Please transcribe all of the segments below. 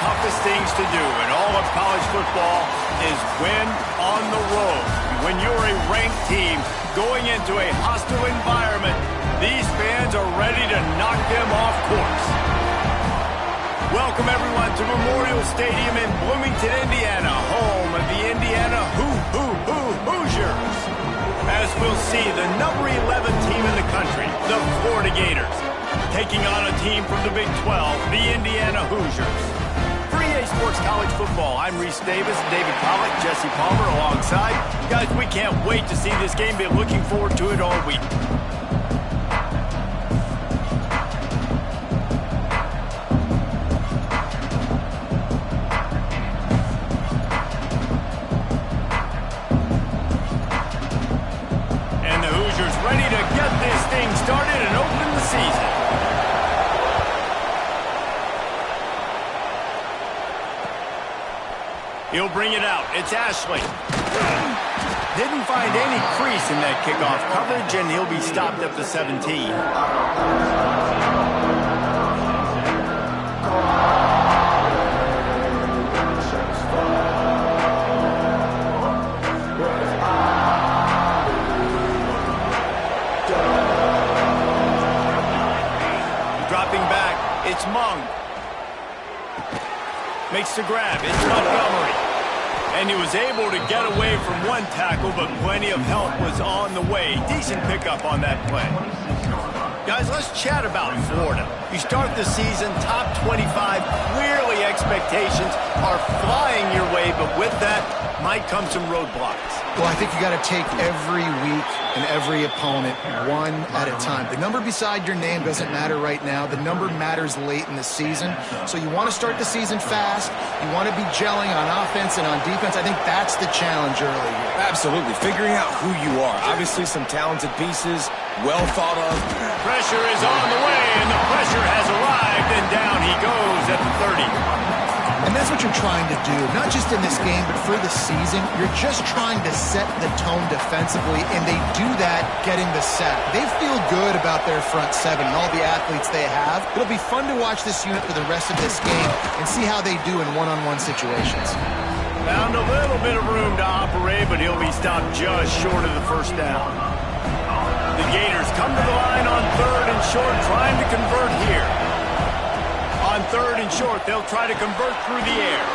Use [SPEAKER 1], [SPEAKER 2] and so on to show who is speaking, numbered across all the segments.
[SPEAKER 1] toughest things to do in all of college football is win on the road. When you're a ranked team going into a hostile environment, these fans are ready to knock them off course. Welcome, everyone, to Memorial Stadium in Bloomington, Indiana, home of the Indiana Hoosiers. As we'll see, the number 11 team in the country, the Florida Gators, taking on a team from the Big 12, the Indiana Hoosiers. For EA Sports College Football, I'm Reese Davis, David Pollack, Jesse Palmer alongside. Guys, we can't wait to see this game. Been looking forward to it all week. Ready to get this thing started and open the season. He'll bring it out. It's Ashley. Didn't find any crease in that kickoff coverage, and he'll be stopped at the 17. It's Mung. Makes the grab. It's Montgomery. And he was able to get away from one tackle, but plenty of help was on the way. Decent pickup on that play. Guys, let's chat about Florida. You start the season top 25. Clearly expectations are flying your way, but with that might come some roadblocks.
[SPEAKER 2] Well, I think you got to take every week and every opponent one at a time. The number beside your name doesn't matter right now. The number matters late in the season. So you want to start the season fast. You want to be gelling on offense and on defense. I think that's the challenge early here.
[SPEAKER 3] Absolutely. Figuring out who you are. Obviously some talented pieces, well thought of.
[SPEAKER 1] Pressure is on the way, and the pressure has arrived, and down he goes at the 30.
[SPEAKER 2] And that's what you're trying to do, not just in this game, but for the season. You're just trying to set the tone defensively, and they do that getting the sack. They feel good about their front seven and all the athletes they have. It'll be fun to watch this unit for the rest of this game and see how they do in one-on-one situations.
[SPEAKER 1] Found a little bit of room to operate, but he'll be stopped just short of the first down. The Gators come to the line on 3rd and short, trying to convert here. On 3rd and short, they'll try to convert through the air.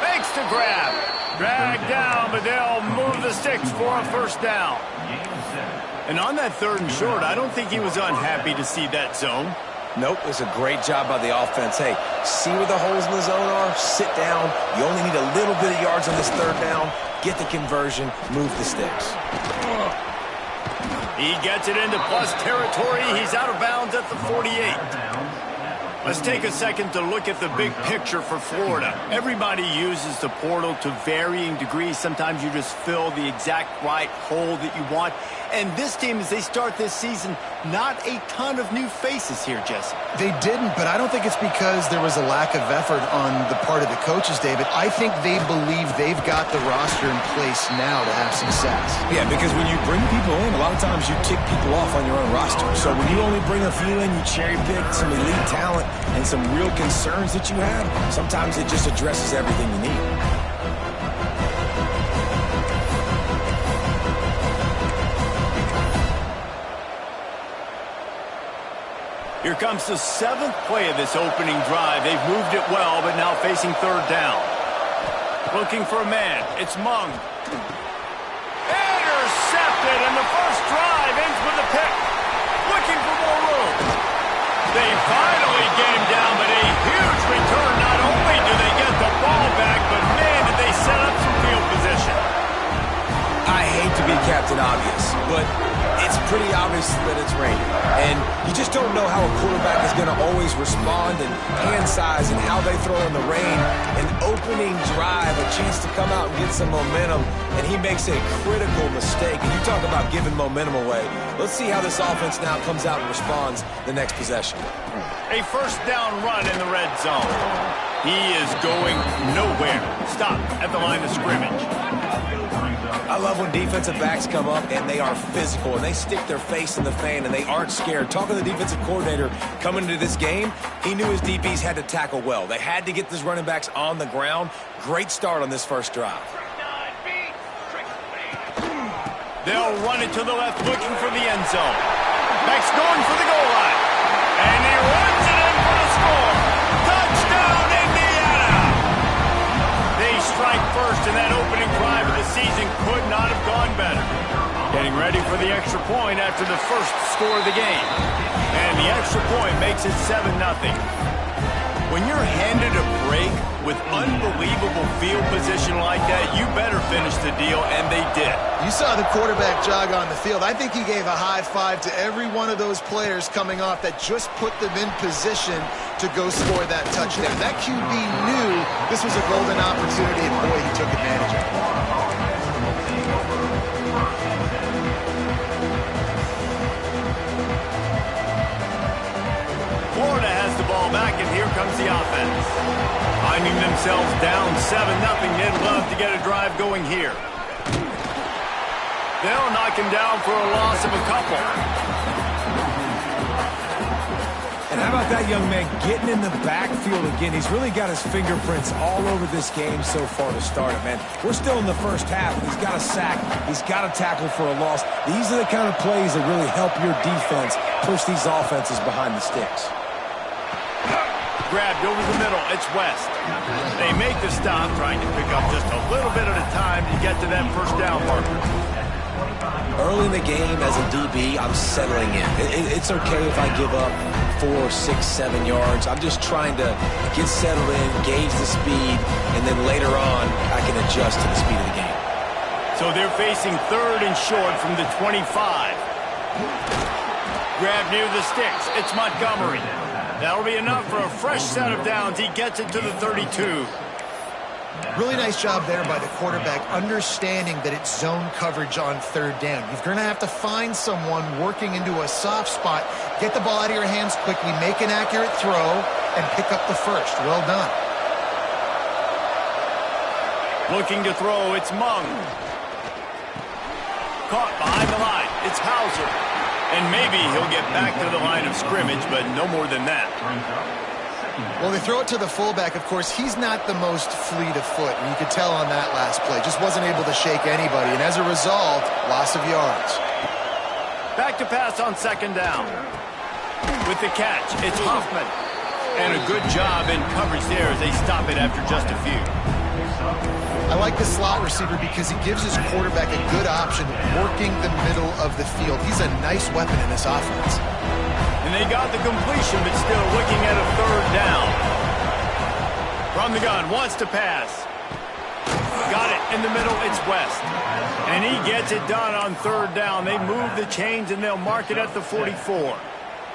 [SPEAKER 1] Makes the grab. Dragged down, but they'll move the sticks for a first down. And on that 3rd and short, I don't think he was unhappy to see that zone.
[SPEAKER 3] Nope, it's a great job by the offense. Hey, see where the holes in the zone are, sit down. You only need a little bit of yards on this 3rd down. Get the conversion, move the sticks.
[SPEAKER 1] He gets it into plus territory. He's out of bounds at the 48. Let's take a second to look at the big picture for Florida. Everybody uses the portal to varying degrees. Sometimes you just fill the exact right hole that you want. And this team, as they start this season, not a ton of new faces here, Jesse.
[SPEAKER 2] They didn't, but I don't think it's because there was a lack of effort on the part of the coaches, David. I think they believe they've got the roster in place now to have success.
[SPEAKER 3] Yeah, because when you bring people in, a lot of times you tick people off on your own roster. So when you only bring a few in, you cherry pick some elite talent and some real concerns that you have, sometimes it just addresses everything you need.
[SPEAKER 1] Here comes the 7th play of this opening drive. They've moved it well, but now facing 3rd down. Looking for a man. It's Mung. Intercepted, and the first drive ends with a pick. Looking for more room. They finally get him down, but a huge return. Not only do they get the ball back, but man, did they set up some field position.
[SPEAKER 3] I hate to be Captain Obvious, but it's pretty obvious that it's raining. And you just don't know how a quarterback is going to always respond and hand size and how they throw in the rain. An opening drive, a chance to come out and get some momentum, and he makes a critical mistake. And you talk about giving momentum away. Let's see how this offense now comes out and responds the next possession.
[SPEAKER 1] A first down run in the red zone. He is going nowhere. Stop at the line of scrimmage.
[SPEAKER 3] I love when defensive backs come up and they are physical and they stick their face in the fan and they aren't scared. Talking to the defensive coordinator coming into this game, he knew his DBs had to tackle well. They had to get these running backs on the ground. Great start on this first drive.
[SPEAKER 1] They'll run it to the left, looking for the end zone. Max going for the goal line. And he runs it in for the score. Touchdown, Indiana! They strike first, and that opening drive of the season could not have gone better. Getting ready for the extra point after the first score of the game. And the extra point makes it 7-0. When you're handed a break with unbelievable field position like that, you better finish the deal, and they did.
[SPEAKER 2] You saw the quarterback jog on the field. I think he gave a high five to every one of those players coming off that just put them in position to go score that touchdown. That QB knew this was a golden opportunity, and boy, he took advantage of it.
[SPEAKER 1] Florida has the ball back, and here comes the offense. Finding themselves down 7-0, they'd love to get a drive going here. They'll knock him down for a loss of a couple.
[SPEAKER 3] And how about that young man getting in the backfield again? He's really got his fingerprints all over this game so far to start it, man. We're still in the first half, and he's got a sack. He's got a tackle for a loss. These are the kind of plays that really help your defense push these offenses behind the sticks.
[SPEAKER 1] Grabbed over the middle. It's West. They make the stop, trying to pick up just a little bit at a time to get to that first down marker.
[SPEAKER 3] Early in the game, as a DB, I'm settling in. It's okay if I give up 4, 6, 7 yards. I'm just trying to get settled in, gauge the speed, and then later on, I can adjust to the speed of the game.
[SPEAKER 1] So they're facing 3rd and short from the 25. Grab near the sticks. It's Montgomery. That'll be enough for a fresh set of downs. He gets it to the 32.
[SPEAKER 2] Really nice job there by the quarterback, understanding that it's zone coverage on 3rd down. You're going to have to find someone working into a soft spot, get the ball out of your hands quickly, make an accurate throw, and pick up the first. Well done.
[SPEAKER 1] Looking to throw, it's Mung. Caught behind the line. It's Hauser. And maybe he'll get back to the line of scrimmage, but no more than that.
[SPEAKER 2] Well, they throw it to the fullback. Of course, he's not the most fleet of foot, and you could tell on that last play. Just wasn't able to shake anybody, and as a result, loss of yards.
[SPEAKER 1] Back to pass on 2nd down. With the catch, it's Hoffman. And a good job in coverage there as they stop it after just a few.
[SPEAKER 2] I like the slot receiver because he gives his quarterback a good option working the middle of the field. He's a nice weapon in this offense.
[SPEAKER 1] And they got the completion, but still looking at a 3rd down. From the gun, wants to pass. Got it in the middle, it's West. And he gets it done on 3rd down. They move the chains, and they'll mark it at the 44.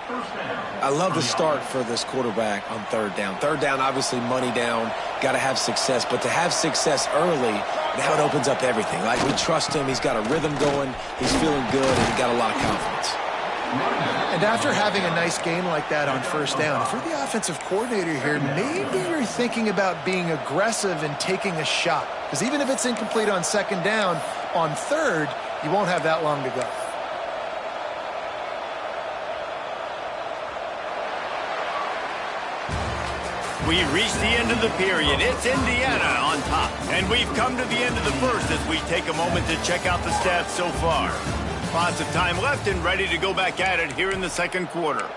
[SPEAKER 3] I love the start for this quarterback on 3rd down. 3rd down, obviously money down, got to have success. But to have success early, now it opens up everything. Like, we trust him. He's got a rhythm going. He's feeling good, and he's got a lot of confidence.
[SPEAKER 2] And after having a nice game like that on 1st down, if you're the offensive coordinator here, maybe you're thinking about being aggressive and taking a shot. Because even if it's incomplete on 2nd down, on 3rd, you won't have that long to go.
[SPEAKER 1] We reached the end of the period. It's Indiana on top. And we've come to the end of the first as we take a moment to check out the stats so far. Lots of time left and ready to go back at it here in the 2nd quarter.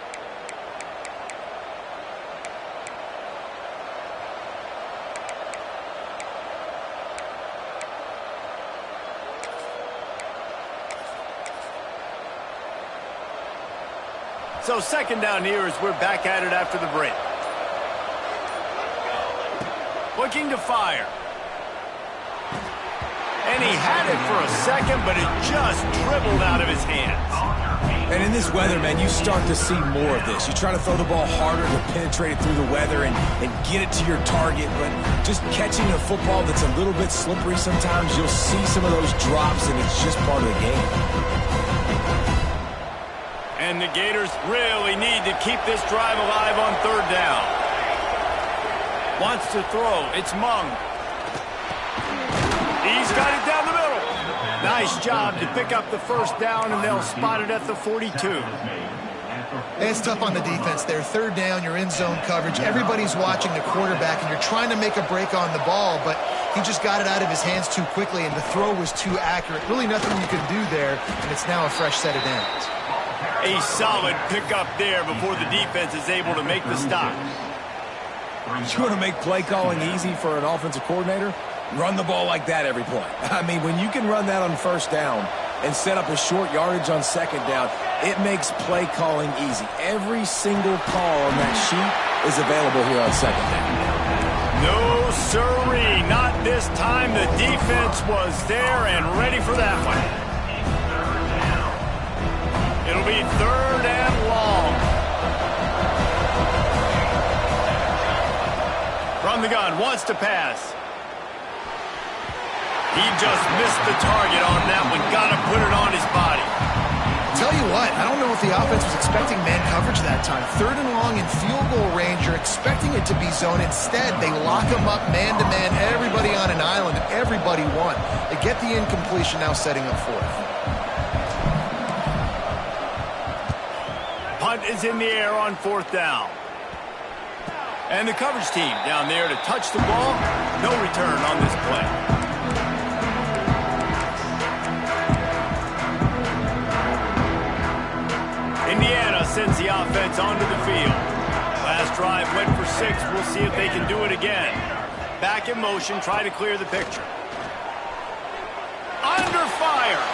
[SPEAKER 1] So 2nd down here as we're back at it after the break. Looking to fire. And he had it for a second, but it just dribbled out of his hands.
[SPEAKER 3] And in this weather, man, you start to see more of this. You try to throw the ball harder to penetrate it through the weather and get it to your target, but just catching a football that's a little bit slippery sometimes, you'll see some of those drops, and it's just part of the game.
[SPEAKER 1] And the Gators really need to keep this drive alive on 3rd down. Wants to throw. It's Mung. He's got it down the middle. Nice job to pick up the first down, and they'll spot it at the 42.
[SPEAKER 2] It's tough on the defense there. Third down, you're in zone coverage. Everybody's watching the quarterback, and you're trying to make a break on the ball, but he just got it out of his hands too quickly, and the throw was too accurate. Really nothing you can do there, and it's now a fresh set of downs.
[SPEAKER 1] A solid pickup there before the defense is able to make the stop.
[SPEAKER 3] You want to make play calling easy for an offensive coordinator? Run the ball like that every play. I mean, when you can run that on first down and set up a short yardage on second down, it makes play calling easy. Every single call on that sheet is available here on second down.
[SPEAKER 1] No, sirree, not this time. The defense was there and ready for that one. It'll be third and long. From the gun, wants to pass. He just missed the target on that one. Got to put it on his body.
[SPEAKER 2] Tell you what, I don't know if the offense was expecting man coverage that time. Third and long in field goal range, you're expecting it to be zone. Instead, they lock him up man-to-man, everybody on an island, and everybody won. They get the incompletion, now setting up fourth.
[SPEAKER 1] Punt is in the air on fourth down. And the coverage team down there to touch the ball. No return on this play. Indiana sends the offense onto the field. Last drive went for 6. We'll see if they can do it again. Back in motion, try to clear the picture. Under fire.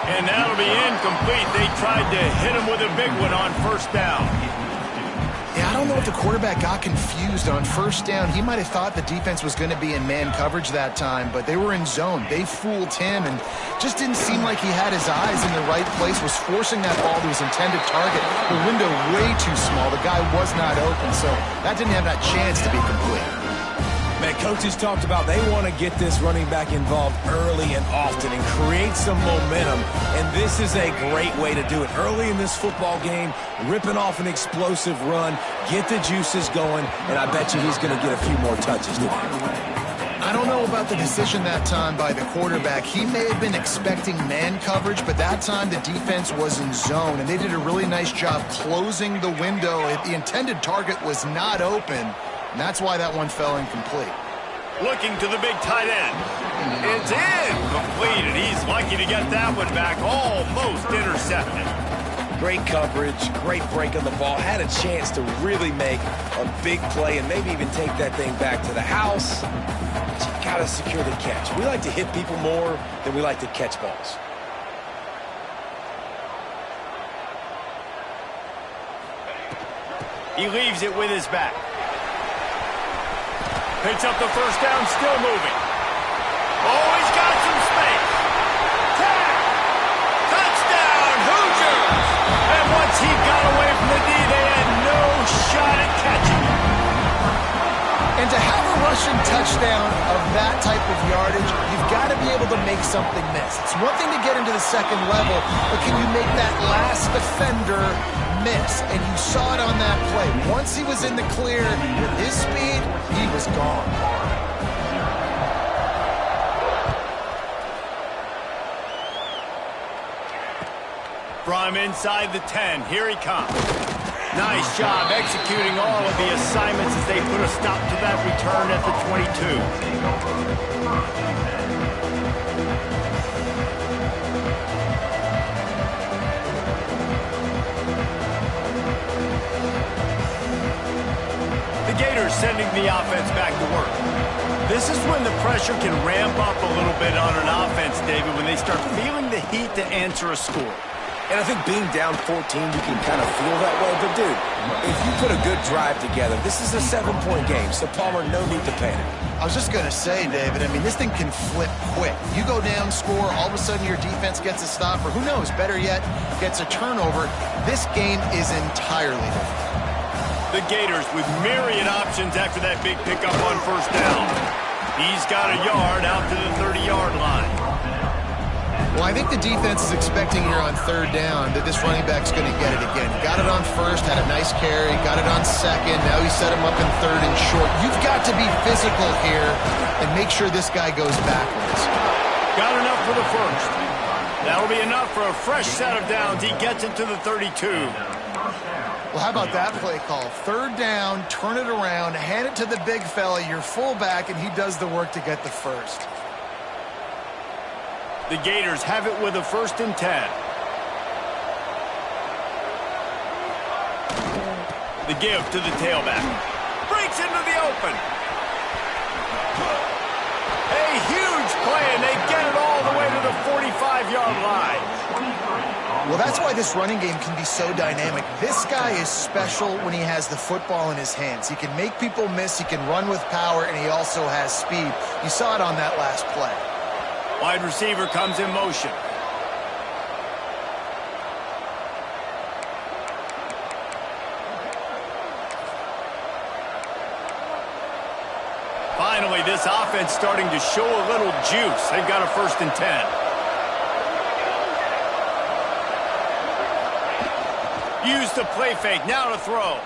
[SPEAKER 1] And that'll be incomplete. They tried to hit him with a big one on first down.
[SPEAKER 2] Yeah, I don't know if the quarterback got confused on first down. He might have thought the defense was going to be in man coverage that time, but they were in zone. They fooled him and just didn't seem like he had his eyes in the right place, was forcing that ball to his intended target. The window way too small. The guy was not open, so that didn't have that chance to be complete.
[SPEAKER 3] Man, coaches talked about they want to get this running back involved early and often and create some momentum, and this is a great way to do it. Early in this football game, ripping off an explosive run, get the juices going, and I bet you he's going to get a few more touches today.
[SPEAKER 2] I don't know about the decision that time by the quarterback. He may have been expecting man coverage, but that time the defense was in zone, and they did a really nice job closing the window. The intended target was not open. And that's why that one fell incomplete.
[SPEAKER 1] Looking to the big tight end. It's incomplete, and he's lucky to get that one back. Almost intercepted.
[SPEAKER 3] Great coverage, great break on the ball. Had a chance to really make a big play and maybe even take that thing back to the house. But you got to secure the catch. We like to hit people more than we like to catch balls.
[SPEAKER 1] He leaves it with his back. Picks up the first down, still moving. Oh, he's got some space. Tag! Touchdown, Hoosiers! And once he got away from the D, they had no shot at catching him.
[SPEAKER 2] And to have a rushing touchdown of that type of yardage, you've got to be able to make something miss. It's one thing to get into the second level, but can you make that last defender miss? And you saw it on that play. Once he was in the clear, with his speed, he was gone.
[SPEAKER 1] From inside the 10, here he comes. Nice job executing all of the assignments as they put a stop to that return at the 22. Gators sending the offense back to work. This is when the pressure can ramp up a little bit on an offense, David, when they start feeling the heat to answer a score.
[SPEAKER 3] And I think being down 14, you can kind of feel that way. But, dude, if you put a good drive together, this is a 7-point game. So, Palmer, no need to panic.
[SPEAKER 2] I was just going to say, David, I mean, this thing can flip quick. You go down, score, all of a sudden your defense gets a stop, or who knows, better yet, gets a turnover. This game is entirely different.
[SPEAKER 1] The Gators with myriad options after that big pickup on first down. He's got a yard out to the 30-yard line.
[SPEAKER 2] Well, I think the defense is expecting here on third down that this running back's going to get it again. Got it on first, had a nice carry, got it on second. Now he set him up in third and short. You've got to be physical here and make sure this guy goes backwards.
[SPEAKER 1] Got enough for the first. That'll be enough for a fresh set of downs. He gets it to the 32.
[SPEAKER 2] Well, how about that play call? Third down, turn it around, hand it to the big fella, your fullback, and he does the work to get the first.
[SPEAKER 1] The Gators have it with a 1st and 10. The give to the tailback. Breaks into the open. A huge play, and they get it all the way to the 45-yard line.
[SPEAKER 2] Well, that's why this running game can be so dynamic. This guy is special when he has the football in his hands. He can make people miss, he can run with power, and he also has speed. You saw it on that last play.
[SPEAKER 1] Wide receiver comes in motion. Finally, this offense starting to show a little juice. They've got a 1st and 10. Use the play fake. Now to throw.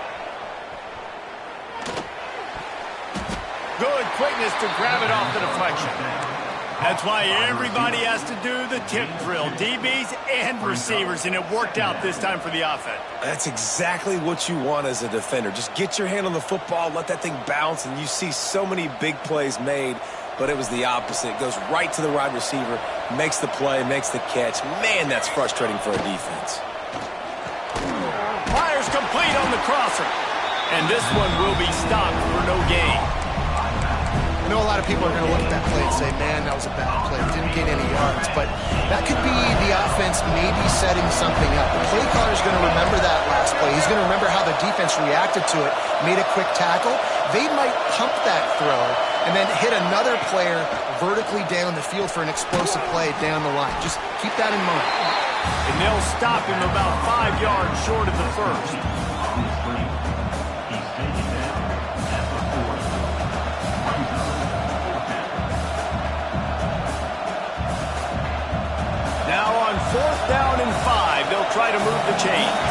[SPEAKER 1] Good quickness to grab it off the deflection. That's why everybody has to do the tip drill. DBs and receivers, and it worked out this time for the offense.
[SPEAKER 3] That's exactly what you want as a defender. Just get your hand on the football, let that thing bounce, and you see so many big plays made, but it was the opposite. It goes right to the wide receiver, makes the play, makes the catch. Man, that's frustrating for a defense.
[SPEAKER 1] Fires complete on the crosser. And this one will be stopped for no gain.
[SPEAKER 2] I know a lot of people are going to look at that play and say, man, that was a bad play. Didn't gain any yards. But that could be the offense maybe setting something up. The play caller is going to remember that last play. He's going to remember how the defense reacted to it, made a quick tackle. They might pump that throw and then hit another player vertically down the field for an explosive play down the line. Just keep that in mind.
[SPEAKER 1] And they'll stop him about 5 yards short of the first. Now on 4th down and 5, they'll try to move the chains.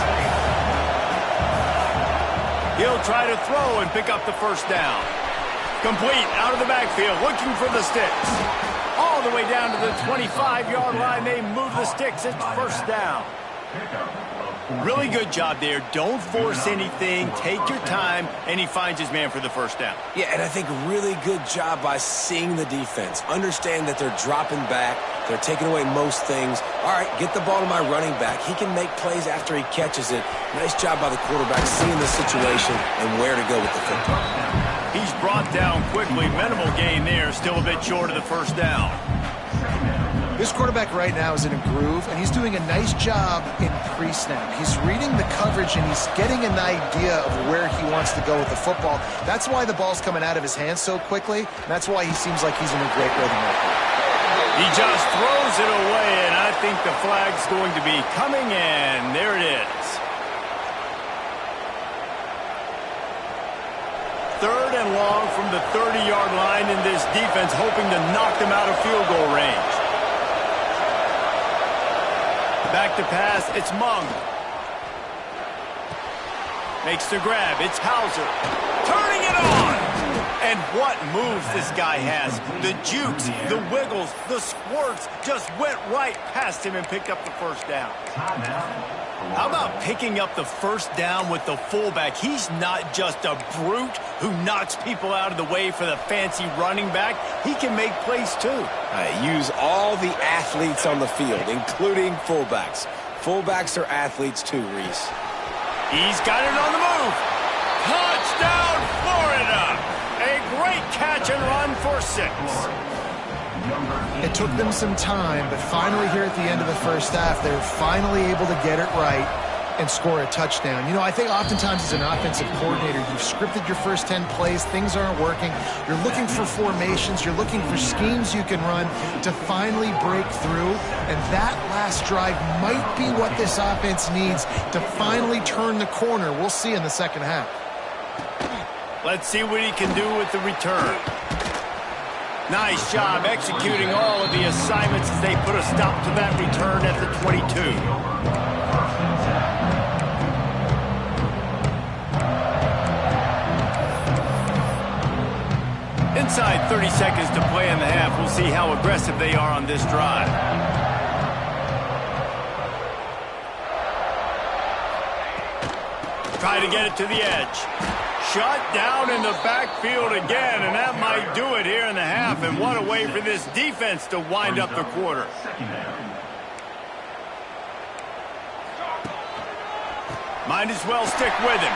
[SPEAKER 1] He'll try to throw and pick up the 1st down. Complete out of the backfield, looking for the sticks. All the way down to the 25-yard line, they move the sticks. It's 1st down. Really good job there. Don't force anything. Take your time, and he finds his man for the 1st down.
[SPEAKER 3] Yeah, and I think really good job by seeing the defense. Understand that they're dropping back. They're taking away most things. All right, get the ball to my running back. He can make plays after he catches it. Nice job by the quarterback seeing the situation and where to go with the football.
[SPEAKER 1] He's brought down quickly. Minimal gain there. Still a bit short of the 1st down.
[SPEAKER 2] This quarterback right now is in a groove, and he's doing a nice job in pre-snap. He's reading the coverage, and he's getting an idea of where he wants to go with the football. That's why the ball's coming out of his hands so quickly, and that's why he seems like he's in a great rhythm right now.
[SPEAKER 1] He just throws it away, and I think the flag's going to be coming in. There it is. 3rd and long from the 30-yard line, and this defense hoping to knock them out of field goal range. Back to pass, it's Mung. Makes the grab, it's Hauser. Turning it on! And what moves this guy has. The jukes, the wiggles, the squirts just went right past him and picked up the 1st down. How about picking up the 1st down with the fullback? He's not just a brute who knocks people out of the way for the fancy running back. He can make plays too.
[SPEAKER 3] Use all the athletes on the field, including fullbacks. Fullbacks are athletes too, Reese.
[SPEAKER 1] He's got it on the move. Touchdown, Florida! A great catch and run for 6.
[SPEAKER 2] It took them some time, but finally here at the end of the 1st half, they're finally able to get it right and score a touchdown. You know, I think oftentimes as an offensive coordinator, you've scripted your first 10 plays, things aren't working. You're looking for formations, you're looking for schemes you can run to finally break through, and that last drive might be what this offense needs to finally turn the corner. We'll see in the 2nd half.
[SPEAKER 1] Let's see what he can do with the return. Nice job executing all of the assignments as they put a stop to that return at the 22. Inside 30 seconds to play in the half. We'll see how aggressive they are on this drive. Try to get it to the edge. Shut down in the backfield again, and that might do it here in the half. And what a way for this defense to wind up the quarter. Might as well stick with him.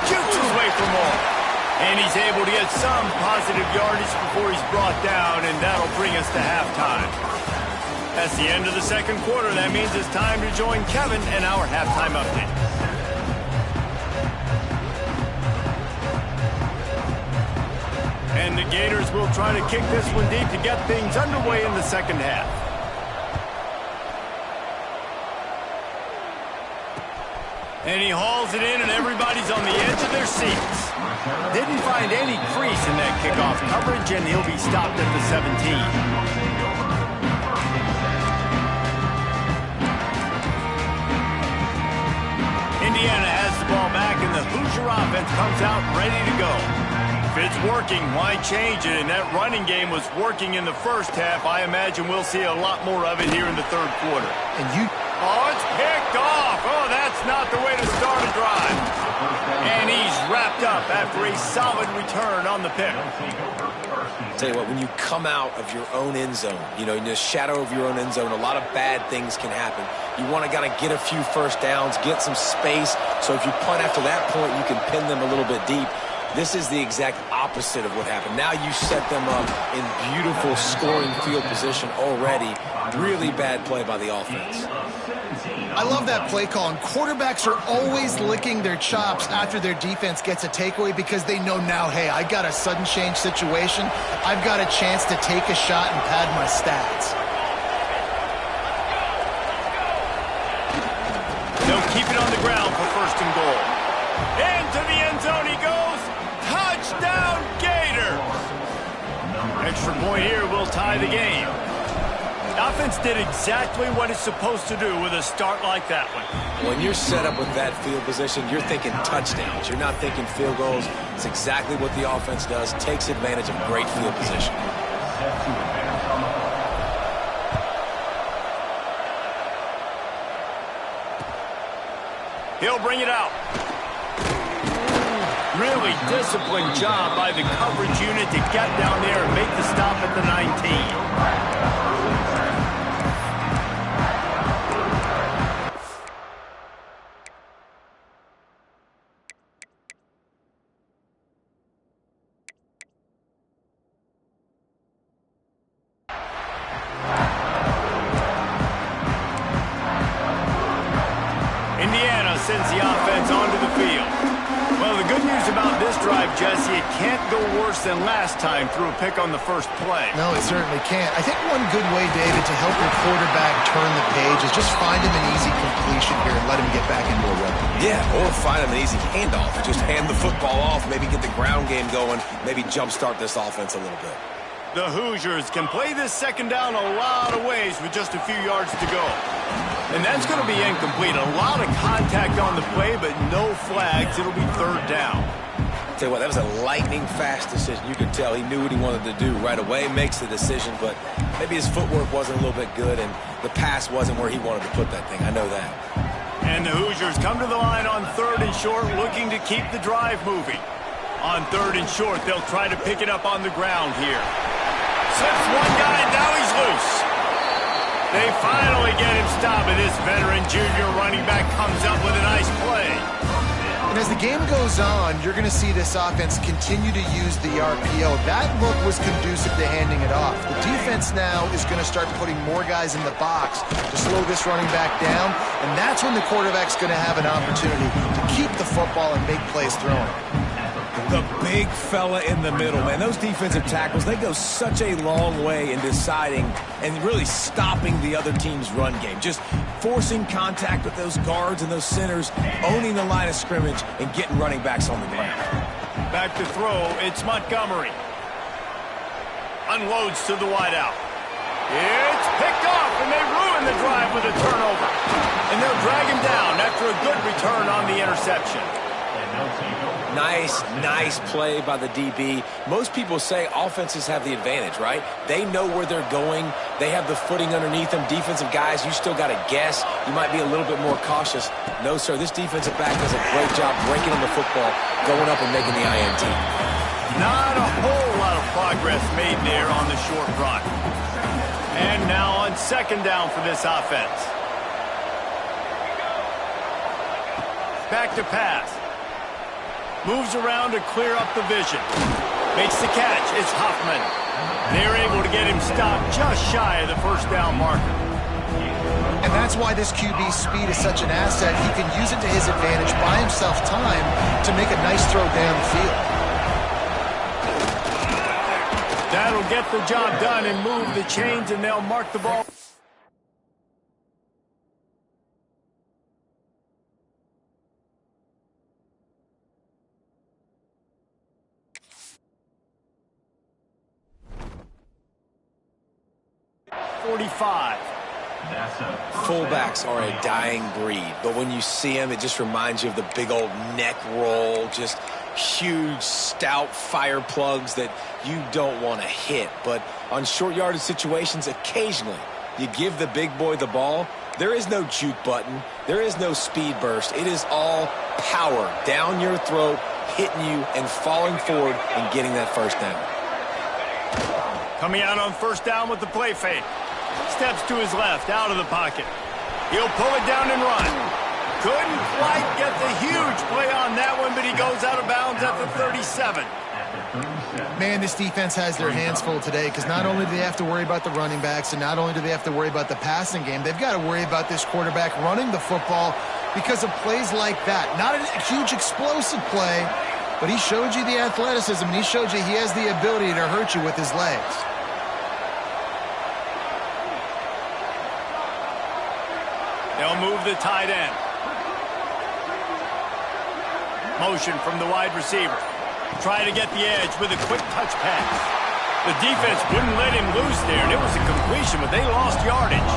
[SPEAKER 1] Shoots his way for more. And he's able to get some positive yardage before he's brought down, and that'll bring us to halftime. That's the end of the second quarter. That means it's time to join Kevin in our halftime update. And the Gators will try to kick this one deep to get things underway in the second half. And he hauls it in, and everybody's on the edge of their seats. Didn't find any crease in that kickoff coverage, and he'll be stopped at the 17. Indiana has the ball back, and the Hoosier offense comes out ready to go. If it's working, why change it? And that running game was working in the first half. I imagine we'll see a lot more of it here in the third quarter. Oh, it's picked off. Oh, that's not the way to start a drive. And he's wrapped up after a solid return on the pick.
[SPEAKER 3] Tell you what, when you come out of your own end zone, you know, in the shadow of your own end zone, a lot of bad things can happen. You want to get a few first downs, get some space, so if you punt after that point, you can pin them a little bit deep. This is the exact opposite of what happened. Now you set them up in beautiful scoring field position already. Really bad play by the offense.
[SPEAKER 2] I love that play call, and quarterbacks are always licking their chops after their defense gets a takeaway because they know now, hey, I got a sudden change situation. I've got a chance to take a shot and pad my stats.
[SPEAKER 1] They'll keep it on the ground for first and goal. Into the end zone he goes. Touchdown, Gators! Extra point here will tie the game. The offense did exactly what it's supposed to do with a start like that one.
[SPEAKER 3] When you're set up with that field position, you're thinking touchdowns. You're not thinking field goals. It's exactly what the offense does. Takes advantage of great field position.
[SPEAKER 1] He'll bring it out. Really disciplined job by the coverage unit to get down there and make the stop at the 19. Indiana sends the offense onto the field. Well, the good news about this drive, Jesse, it can't go worse than last time through a pick on the first play.
[SPEAKER 2] No, it certainly can't. I think one good way, David, to help your quarterback turn the page is just find him an easy completion here and let him get back into a rhythm.
[SPEAKER 3] Yeah, or find him an easy handoff. Just hand the football off, maybe get the ground game going, maybe jumpstart this offense a little bit.
[SPEAKER 1] The Hoosiers can play this second down a lot of ways with just a few yards to go. And that's going to be incomplete. A lot of contact on the play, but no flags. It'll be third down.
[SPEAKER 3] Tell you what, that was a lightning-fast decision. You could tell he knew what he wanted to do right away, makes the decision, but maybe his footwork wasn't a little bit good, and the pass wasn't where he wanted to put that thing. I know that.
[SPEAKER 1] And the Hoosiers come to the line on third and short, looking to keep the drive moving. On third and short, they'll try to pick it up on the ground here. Slips one guy, now he's loose. They finally get him stopped, and this veteran junior running back comes up with a nice play.
[SPEAKER 2] And as the game goes on, you're going to see this offense continue to use the RPO. That look was conducive to handing it off. The defense now is going to start putting more guys in the box to slow this running back down, and that's when the quarterback's going to have an opportunity to keep the football and make plays throwing.
[SPEAKER 3] The big fella in the middle, man. Those defensive tackles, they go such a long way in deciding and really stopping the other team's run game. Just forcing contact with those guards and those centers, owning the line of scrimmage, and getting running backs on the ground.
[SPEAKER 1] Back to throw, it's Montgomery. Unloads to the wideout. It's picked off, and they ruin the drive with a turnover. And they'll drag him down after a good return on the interception.
[SPEAKER 3] Nice play by the DB. Most people say offenses have the advantage, right? They know where they're going. They have the footing underneath them. Defensive guys, you still got to guess. You might be a little bit more cautious. No, sir, this defensive back does a great job breaking on the football, going up and making the INT.
[SPEAKER 1] Not a whole lot of progress made there on the short run. And now on second down for this offense. Back to pass. Moves around to clear up the vision. Makes the catch. It's Hoffman. They're able to get him stopped just shy of the first down marker.
[SPEAKER 2] And that's why this QB's speed is such an asset. He can use it to his advantage, buy himself time to make a nice throw down the field.
[SPEAKER 1] That'll get the job done and move the chains, and they'll mark the ball.
[SPEAKER 3] Fullbacks are a dying breed, but when you see them, it just reminds you of the big old neck roll, just huge, stout fire plugs that you don't want to hit. But on short yardage situations, occasionally you give the big boy the ball. There is no juke button. There is no speed burst. It is all power down your throat, hitting you and falling forward and getting that first down.
[SPEAKER 1] Coming out on first down with the play fake. Steps to his left, out of the pocket. He'll pull it down and run. Couldn't quite get the huge play on that one, but he goes out of bounds at the 37.
[SPEAKER 2] Man, this defense has their hands full today because not only do they have to worry about the running backs and not only do they have to worry about the passing game, they've got to worry about this quarterback running the football because of plays like that. Not a huge explosive play, but he showed you the athleticism and he showed you he has the ability to hurt you with his legs.
[SPEAKER 1] They'll move the tight end. Motion from the wide receiver. Try to get the edge with a quick touch pass. The defense wouldn't let him loose there, and it was a completion, but they lost yardage.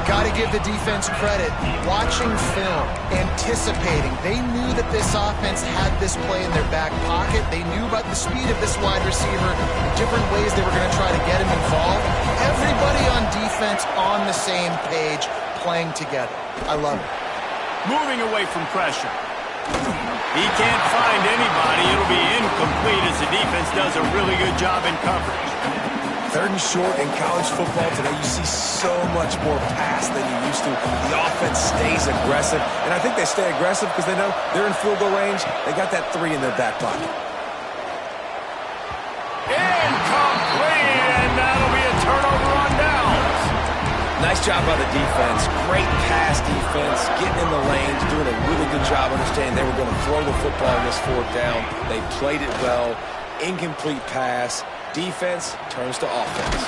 [SPEAKER 2] Got to give the defense credit. Watching film, anticipating. They knew that this offense had this play in their back pocket. They knew about the speed of this wide receiver, the different ways they were going to try to get him involved. Everybody on defense on the same page, playing together. I love it.
[SPEAKER 1] Moving away from pressure. He can't find anybody. It'll be incomplete as the defense does a really good job in coverage.
[SPEAKER 3] Third and short in college football today, you see so much more pass than you used to. The offense stays aggressive, and I think they stay aggressive because they know they're in field goal range. They got that 3 in their back pocket.
[SPEAKER 1] Incomplete, and that'll be a turnover on downs.
[SPEAKER 3] Nice job by the defense. Great pass defense, getting in the lanes, doing a really good job understanding they were going to throw the football on this fourth down. They played it well. Incomplete pass. Defense turns to offense.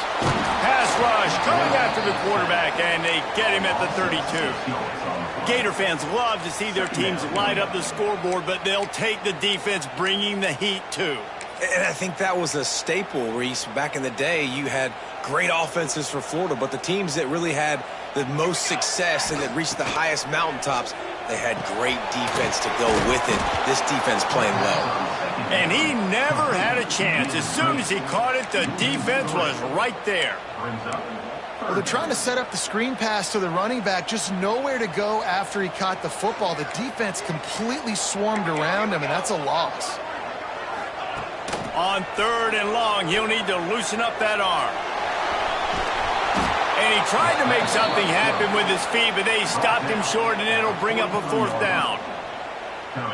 [SPEAKER 1] Pass rush coming after the quarterback, and they get him at the 32. Gator fans love to see their teams light up the scoreboard, but they'll take the defense bringing the heat too.
[SPEAKER 3] And I think that was a staple, Reese. Back in the day, you had great offenses for Florida, but the teams that really had the most success and that reached the highest mountaintops, they had great defense to go with it. This defense playing well.
[SPEAKER 1] And he never had a chance. As soon as he caught it, the defense was right there.
[SPEAKER 2] Well, they're trying to set up the screen pass to the running back, just nowhere to go after he caught the football. The defense completely swarmed around him, and that's a loss.
[SPEAKER 1] On third and long, he'll need to loosen up that arm. And he tried to make something happen with his feet, but they stopped him short, and it'll bring up a fourth down.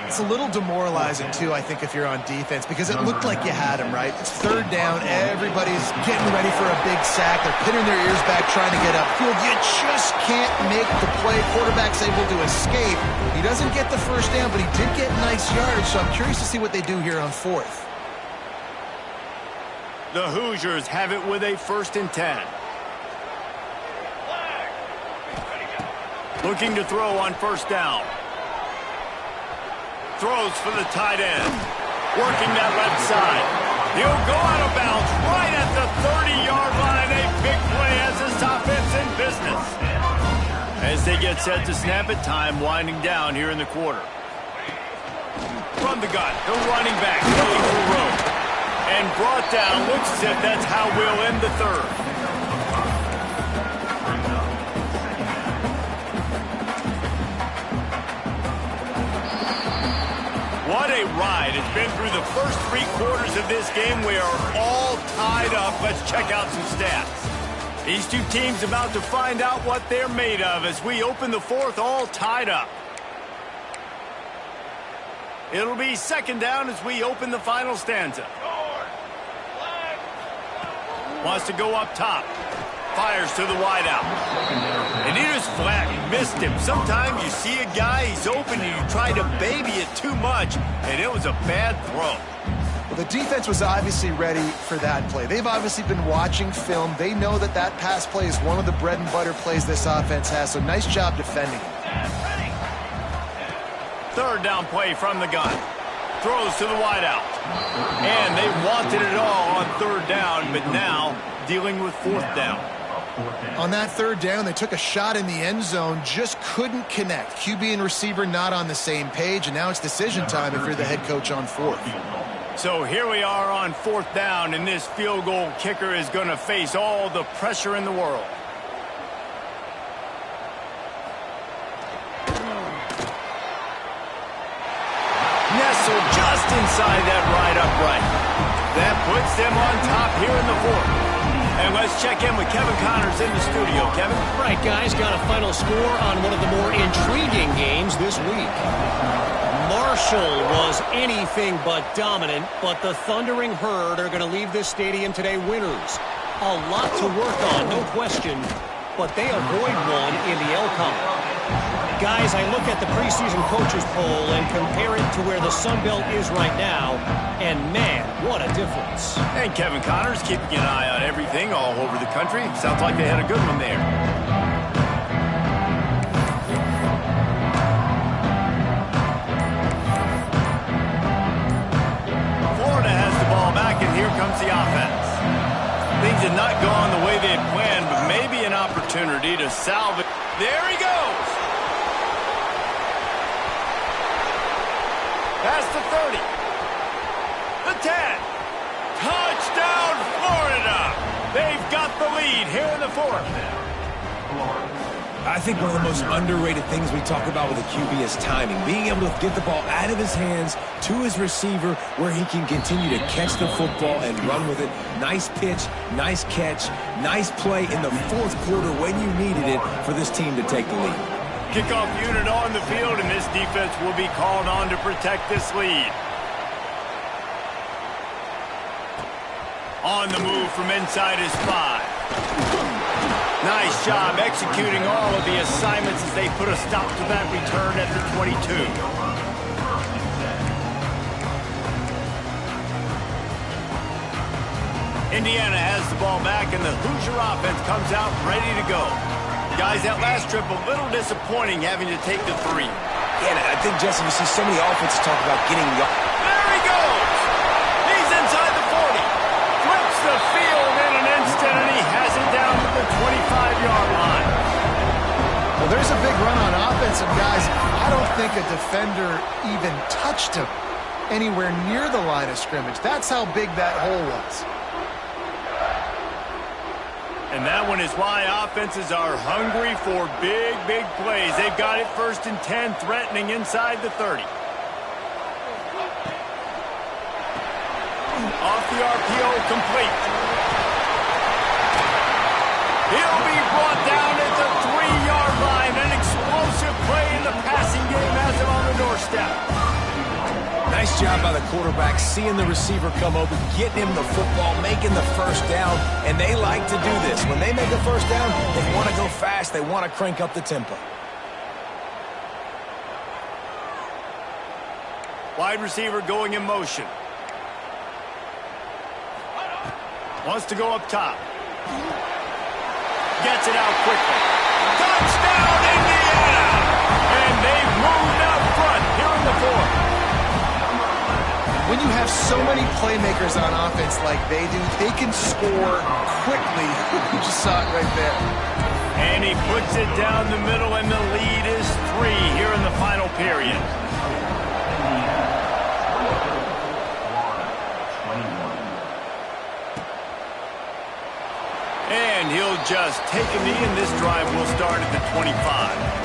[SPEAKER 2] It's a little demoralizing, too, I think, if you're on defense, because it looked like you had him, right? It's third down. Everybody's getting ready for a big sack. They're pinning their ears back, trying to get upfield. You just can't make the play. Quarterback's able to escape. He doesn't get the first down, but he did get nice yardage, so I'm curious to see what they do here on fourth.
[SPEAKER 1] The Hoosiers have it with a 1st and 10. Looking to throw on first down. Throws for the tight end. Working that left side. He'll go out of bounds right at the 30-yard line. A big play as this offense in business. As they get set to snap it, time winding down here in the quarter. From the gun, the running back looking for room. And brought down. Looks as if that's how we'll end the third. What a ride. It's been through the first 3 quarters of this game. We are all tied up. Let's check out some stats. These two teams about to find out what they're made of as we open the fourth, all tied up. It'll be second down as we open the final stanza. Wants to go up top. Fires to the wideout. And he just flat missed him. Sometimes you see a guy, he's open, and you try to baby it too much, and it was a bad throw.
[SPEAKER 2] Well, the defense was obviously ready for that play. They've obviously been watching film. They know that that pass play is one of the bread and butter plays this offense has, so nice job defending it.
[SPEAKER 1] Third down play from the gun. Throws to the wideout. And they wanted it all on third down, but now dealing with fourth down.
[SPEAKER 2] On that third down, they took a shot in the end zone, just couldn't connect. QB and receiver not on the same page, and now it's decision time if you're the head coach on fourth.
[SPEAKER 1] So here we are on fourth down, and this field goal kicker is going to face all the pressure in the world. Nestled just inside that right upright. That puts them on top here in the fourth. And let's check in with Kevin Connors in the studio. Kevin?
[SPEAKER 4] Right, guys, got a final score on one of the more intriguing games this week. Marshall was anything but dominant, but the Thundering Herd are going to leave this stadium today winners. A lot to work on, no question, but they avoid one in the L column. Guys, I look at the preseason coaches poll and compare it to where the Sun Belt is right now, and man, what a difference.
[SPEAKER 1] And Kevin Connors keeping an eye on everything all over the country. Sounds like they had a good one there. Florida has the ball back, and here comes the offense. Things had not gone the way they had planned, but maybe an opportunity to salvage. There he goes. Past the 30. The 10. Touchdown, Florida. They've got the lead here in the fourth.
[SPEAKER 3] I think one of the most underrated things we talk about with a QB is timing. Being able to get the ball out of his hands to his receiver where he can continue to catch the football and run with it. Nice pitch, nice catch, nice play in the fourth quarter when you needed it for this team to take the lead.
[SPEAKER 1] Kickoff unit on the field, and this defense will be called on to protect this lead. On the move from inside his 5. Nice job executing all of the assignments as they put a stop to that return at the 22. Indiana has the ball back, and the Hoosier offense comes out ready to go. Guys, that last trip a little disappointing having to take the 3.
[SPEAKER 3] Yeah, I think, Jesse, you see so many offenses talk about getting...
[SPEAKER 1] There he goes! He's inside the 40. Flips the field in an instant, and he has it down to the 25-yard line.
[SPEAKER 2] Well, there's a big run on offense, and guys, I don't think a defender even touched him anywhere near the line of scrimmage. That's how big that hole was.
[SPEAKER 1] And that one is why offenses are hungry for big, big plays. They've got it 1st and 10, threatening inside the 30. Off the RPO, complete. He'll be brought down at the 3-yard line. An explosive play in the passing game has him on the doorstep.
[SPEAKER 3] Nice job by the quarterback, seeing the receiver come open, getting him the football, making the first down, and they like to do this. When they make a first down, they want to go fast, they want to crank up the tempo.
[SPEAKER 1] Wide receiver going in motion. Wants to go up top. Gets it out quickly. Touchdown, Indiana! And they've moved out front here in the fourth.
[SPEAKER 2] When you have so many playmakers on offense like they do, they can score quickly. You just saw it right there.
[SPEAKER 1] And he puts it down the middle, and the lead is 3 here in the final period. just take a knee, and this drive will start at the 25.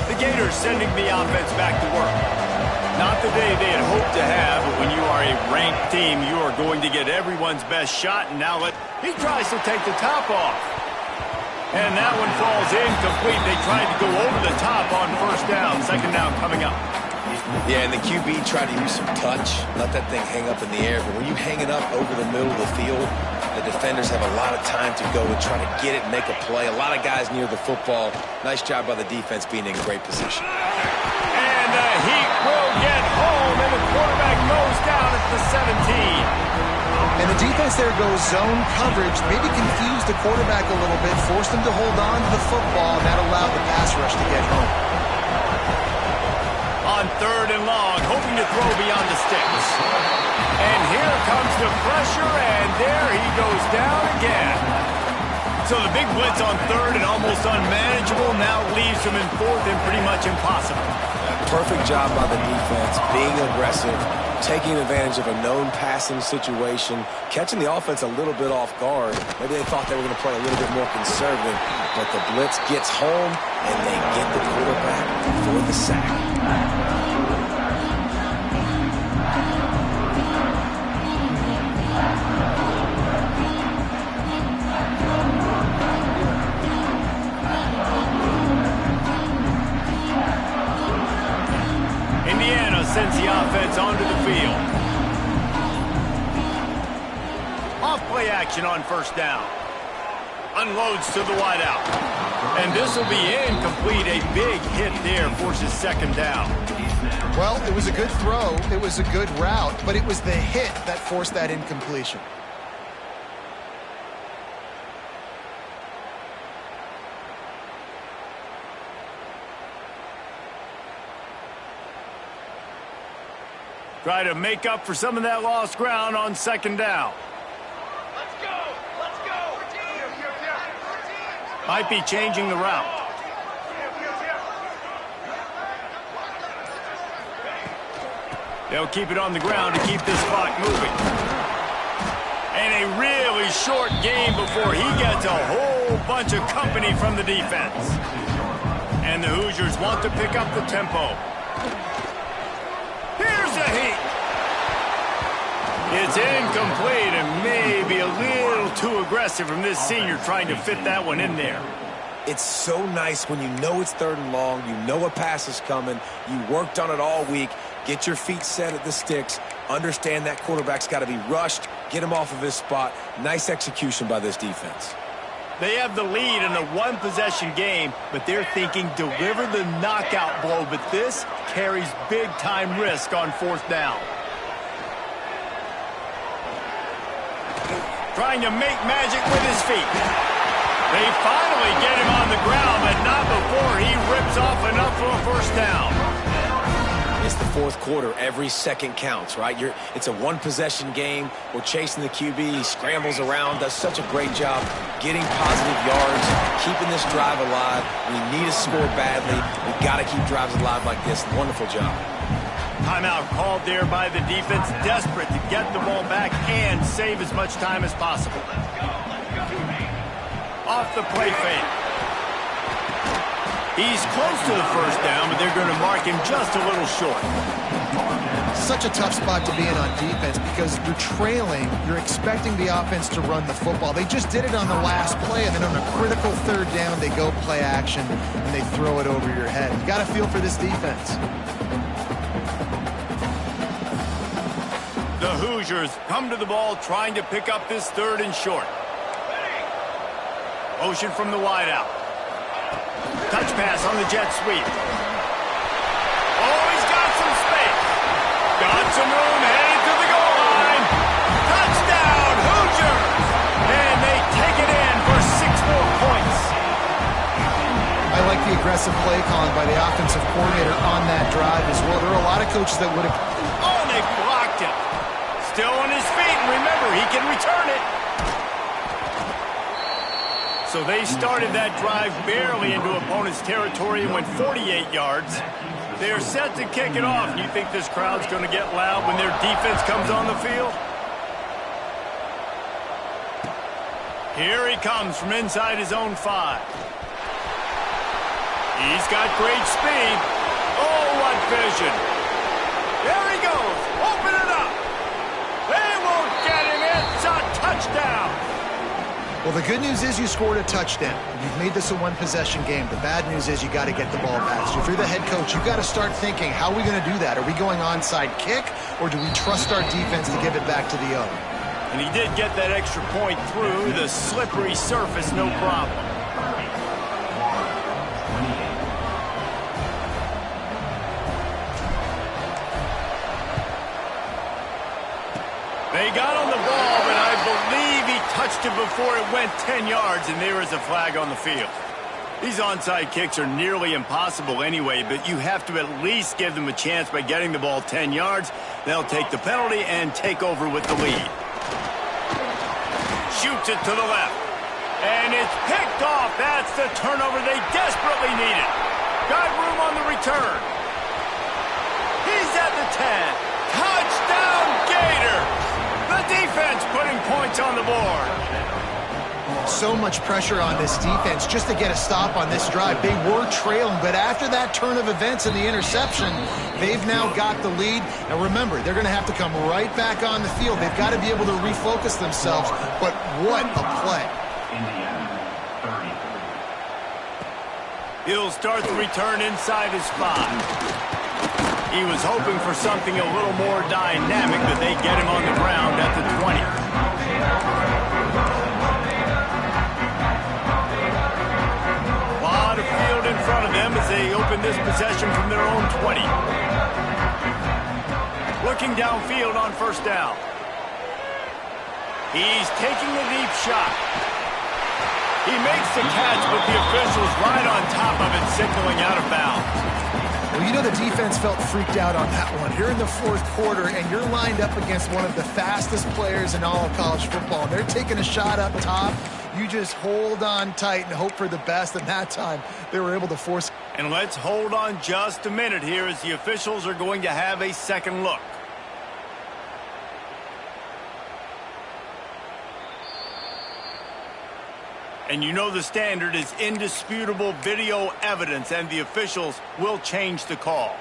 [SPEAKER 1] The Gators sending the offense back to work. Not the day they had hoped to have, but when you are a ranked team, you are going to get everyone's best shot. And now he tries to take the top off. And that one falls incomplete. They tried to go over the top on first down. Second down coming up.
[SPEAKER 3] Yeah, and the QB tried to use some touch, let that thing hang up in the air. But when you hang it up over the middle of the field, the defenders have a lot of time to go and try to get it and make a play. A lot of guys near the football. Nice job by the defense being in great position.
[SPEAKER 1] And the Heat will get home, and the quarterback goes down at the 17.
[SPEAKER 2] And the defense there goes zone coverage, maybe confused the quarterback a little bit, forced him to hold on to the football, and that allowed the pass rush to get home.
[SPEAKER 1] On third and long, hoping to throw beyond the sticks. And here comes the pressure, and there he goes down again. So the big blitz on third and almost unmanageable now leaves him in fourth and pretty much impossible.
[SPEAKER 3] Perfect job by the defense, being aggressive, taking advantage of a known passing situation, catching the offense a little bit off guard. Maybe they thought they were going to play a little bit more conservative, but the blitz gets home, and they get the quarterback for the sack.
[SPEAKER 1] Indiana sends the offense onto the field. Off play action on first down. Unloads to the wideout. And this will be incomplete. A big hit there forces second down.
[SPEAKER 2] Well, it was a good throw. It was a good route, but it was the hit that forced that incompletion.
[SPEAKER 1] Try to make up for some of that lost ground on second down.
[SPEAKER 5] Let's go! Let's go!
[SPEAKER 1] Might be changing the route. They'll keep it on the ground to keep this clock moving. And a really short game before he gets a whole bunch of company from the defense. And the Hoosiers want to pick up the tempo. Here's a heat. It's incomplete and maybe a little too aggressive from this senior trying to fit that one in there.
[SPEAKER 3] It's so nice when you know it's third and long, you know a pass is coming, you worked on it all week, get your feet set at the sticks, understand that quarterback's got to be rushed, get him off of his spot. Nice execution by this defense.
[SPEAKER 1] They have the lead in a one-possession game, but they're thinking deliver the knockout blow, but this carries big-time risk on fourth down. Trying to make magic with his feet. They finally get him on the ground, but not before he rips off enough for a first down.
[SPEAKER 3] It's the fourth quarter. Every second counts, right? It's a one-possession game. We're chasing the QB. He scrambles around, does such a great job getting positive yards, keeping this drive alive. We need to score badly. We've got to keep drives alive like this. Wonderful job.
[SPEAKER 1] Timeout called there by the defense, desperate to get the ball back and save as much time as possible. Off the play fake. He's close to the first down, but they're going to mark him just a little short.
[SPEAKER 2] Such a tough spot to be in on defense because you're trailing, you're expecting the offense to run the football. They just did it on the last play, and then on a critical third down, they go play action, and they throw it over your head. You got to feel for this defense.
[SPEAKER 1] The Hoosiers come to the ball trying to pick up this third and short. Motion from the wideout. Touch pass on the jet sweep. Oh, he's got some space. Got some room, headed to the goal line. Touchdown, Hoosiers! And they take it in for 6 more points.
[SPEAKER 2] I like the aggressive play calling by the offensive coordinator on that drive as well. There are a lot of coaches that would have...
[SPEAKER 1] Oh, they blocked him. Still on his feet, and remember, he can return it. So they started that drive barely into opponent's territory and went 48 yards. They're set to kick it off. You think this crowd's going to get loud when their defense comes on the field? Here he comes from inside his own 5. He's got great speed. Oh, what vision. There he goes. Open it up. They won't get him. It's a touchdown.
[SPEAKER 2] Well, the good news is you scored a touchdown. You've made this a one-possession game. The bad news is you got to get the ball back. So if you're the head coach, you've got to start thinking, how are we going to do that? Are we going onside kick, or do we trust our defense to give it back to the O?
[SPEAKER 1] And he did get that extra point through the slippery surface, no problem. They got on the ball, but I believe he touched it before it went 10 yards, and there is a flag on the field. These onside kicks are nearly impossible anyway, but you have to at least give them a chance by getting the ball 10 yards. They'll take the penalty and take over with the lead. Shoots it to the left. And it's picked off. That's the turnover they desperately needed. Got room on the return. He's at the 10. Touchdown, Gator! The defense putting points on the board.
[SPEAKER 2] So much pressure on this defense just to get a stop on this drive. They were trailing, but after that turn of events and the interception, they've now got the lead. Now remember, they're going to have to come right back on the field. They've got to be able to refocus themselves, but what a play.
[SPEAKER 1] He'll start the return inside his 5. He was hoping for something a little more dynamic, but they get him on the ground at the 20. A lot of field in front of them as they open this possession from their own 20. Looking downfield on first down. He's taking a deep shot. He makes the catch, but the official's right on top of it, signaling out of bounds.
[SPEAKER 2] Well, you know the defense felt freaked out on that one. You're in the fourth quarter, and you're lined up against one of the fastest players in all of college football. They're taking a shot up top. You just hold on tight and hope for the best, and that time they were able to force.
[SPEAKER 1] And let's hold on just a minute here as the officials are going to have a second look. And you know the standard is indisputable video evidence, and the officials will change the call.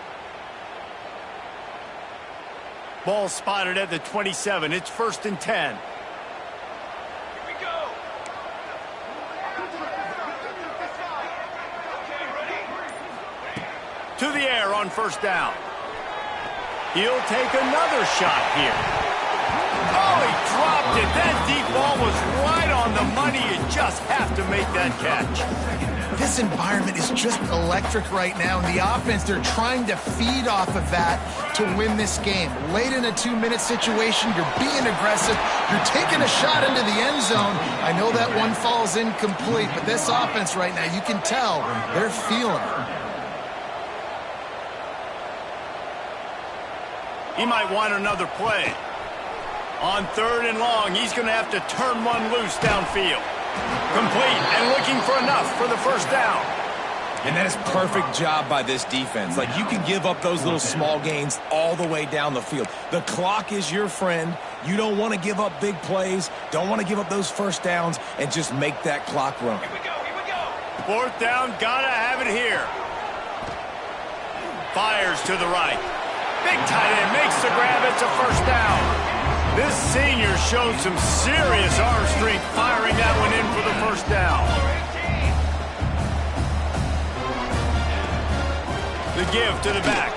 [SPEAKER 1] Ball spotted at the 27. It's 1st and 10.
[SPEAKER 5] Here we go. Okay, ready?
[SPEAKER 1] To the air on first down. He'll take another shot here. Oh, he dropped it. That deep ball was right on the money. You just have to make that catch.
[SPEAKER 2] This environment is just electric right now, and the offense, they're trying to feed off of that to win this game. Late in a 2-minute situation, you're being aggressive. You're taking a shot into the end zone. I know that one falls incomplete, but this offense right now, you can tell they're feeling it.
[SPEAKER 1] He might want another play. On 3rd and long, he's going to have to turn one loose downfield. Complete and looking for enough for the first down.
[SPEAKER 3] And that is perfect job by this defense. Like, you can give up those little small gains all the way down the field. The clock is your friend. You don't want to give up big plays. Don't want to give up those first downs, and just make that clock run.
[SPEAKER 5] Here we go, here we go.
[SPEAKER 1] 4th down, gotta have it here. Fires to the right. Big tight end makes the grab. It's a first down. This senior showed some serious arm strength firing that one in for the first down. The give to the back.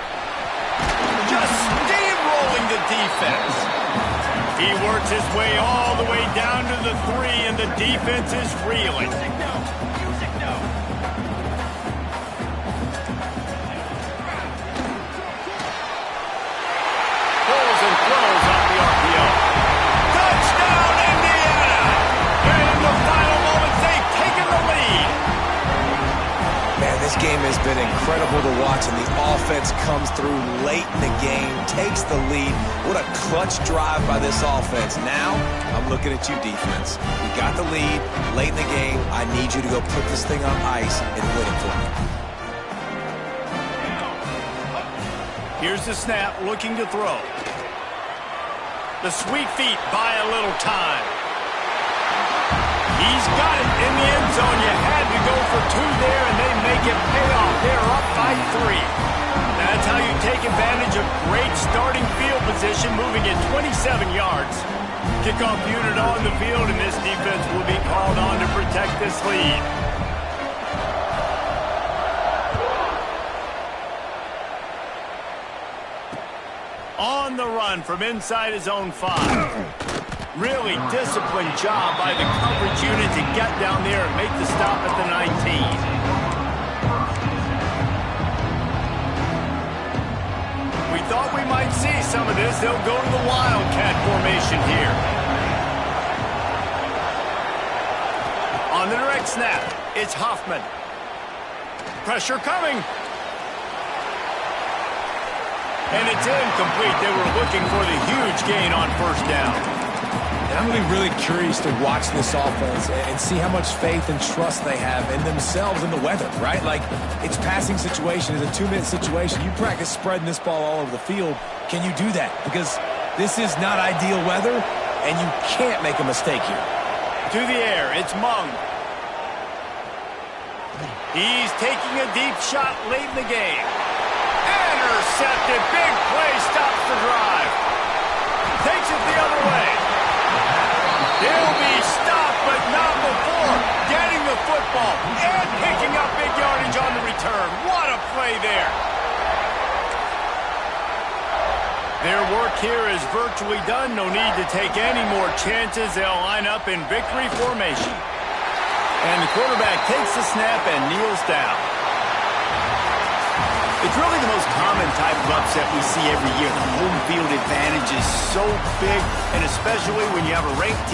[SPEAKER 1] Just steamrolling the defense. He works his way all the way down to the 3, and the defense is reeling. Pulls and throws off the RPO. Touchdown, Indiana! And in the final moments, they've taken the lead.
[SPEAKER 3] Man, this game has been incredible to watch, and the offense comes through late in the game, takes the lead. What a clutch drive by this offense. Now, I'm looking at you, defense. We got the lead late in the game. I need you to go put this thing on ice and win it for me.
[SPEAKER 1] Here's the snap, looking to throw. The sweet feet buy a little time. He's got it in the end zone. You had to go for two there, and they make it pay off. They're up by 3. That's how you take advantage of great starting field position, moving at 27 yards. Kickoff unit on the field, and this defense will be called on to protect this lead. On the run from inside his own 5. Really disciplined job by the coverage unit to get down there and make the stop at the 19. We thought we might see some of this. They'll go to the Wildcat formation here. On the direct snap, it's Hoffman. Pressure coming. And it's incomplete. They were looking for the huge gain on first down.
[SPEAKER 3] And I'm going to be really curious to watch this offense and see how much faith and trust they have in themselves and the weather, right? Like, it's passing situation, it's a 2-minute situation. You practice spreading this ball all over the field. Can you do that? Because this is not ideal weather, and you can't make a mistake here.
[SPEAKER 1] To the air, it's Mung. He's taking a deep shot late in the game. Intercepted. Big play. Stops the drive. Takes it the other way. He'll be stopped, but not before getting the football and picking up big yardage on the return. What a play there. Their work here is virtually done. No need to take any more chances. They'll line up in victory formation. And the quarterback takes the snap and kneels down. It's really the most common type of upset we see every year. The home field advantage is so big, and especially when you have a ranked team